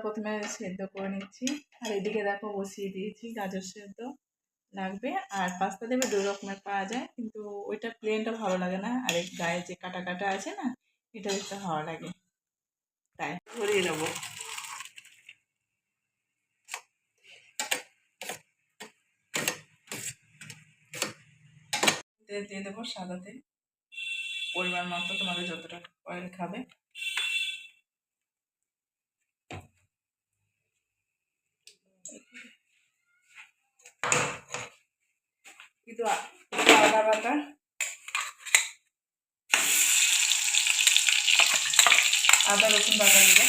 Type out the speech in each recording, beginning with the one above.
প্রথমে সেদ্ধ করে নিচ্ছি, আর এদিকে দেখো বসিয়ে দিয়েছি গাজর সেদ্ধ লাগবে। আর পাস্তা দেবে 2 রকমের পাওয়া যায়, কিন্তু ওইটা প্লেনটা ভালো লাগে না, আর এই গায়ে যে কাটা কাটা আছে না, এটা দেখতে ভালো লাগে, তাই ভরিয়ে নেবো। তেল দিয়ে দেবো, সাদা তেল, পরিমাণ মতো, তোমাদের যতটা অয়েল খাবে। কিন্তু আদা বাটা, আদা রসুন বাটা দেবো,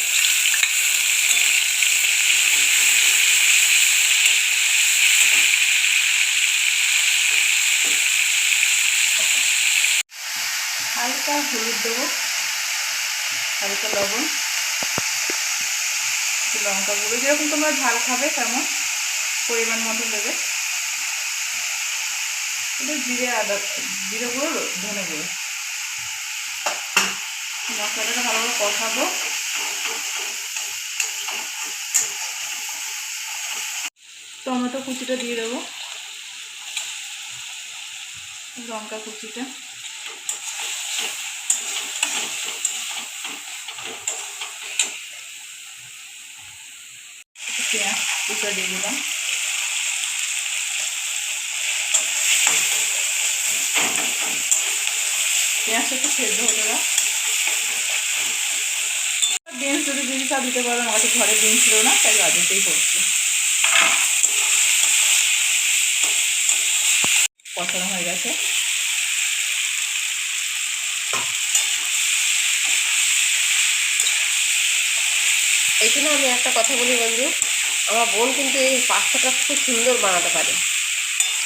হালকা হলুদ দেবো, হালকা লবণ, লঙ্কা গুঁড়ো, যেরকম তোমরা ঝাল খাবে তেমন পরিমাণ মতো দেবে। এটা জিরে গুঁড়ো, ধনে গুঁড়ো। মশলাটাকে ভালোভাবে কষাবো। টমেটো কুচিটা দিয়ে দেবো, লঙ্কা কুচিটা, পেঁয়াজ কুচা দিয়ে দিলাম। পেঁয়াজটা একটু সেদ্ধ হতে দাও। বিনস যদি বিনসটা দিতে পারো, আমার কাছে ঘরে বিনস ছিল না, তাই গাজরটাই করছি। কষানো হয়ে গেছে। এখানে আমি একটা কথা বলি বন্ধু, আমার বোন কিন্তু এই পাস্তাটা খুব সুন্দর বানাতে পারে,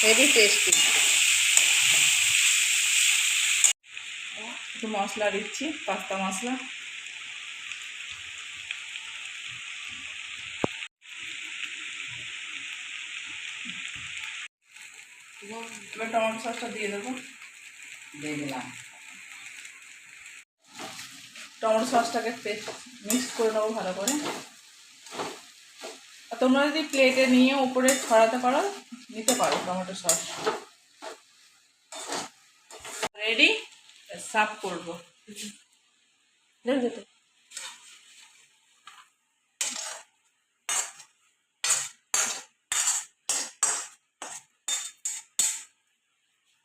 হেভি টেস্টি। একটু মশলা দিচ্ছি, পাস্তা মশলা। এবার টমেটো সসটা দিয়ে দেবো, দিয়ে দিলাম। টমেটো সসটাকে মিক্স করে নেবো ভালো করে। আর তোমরা যদি প্লেটে নিয়ে উপরে ছড়াতে পারো, নিতে পারো টমেটো সস। রেডি, সার্ভ করবো।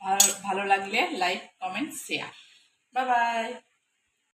আর ভালো লাগলে like, comment, share. Bye bye.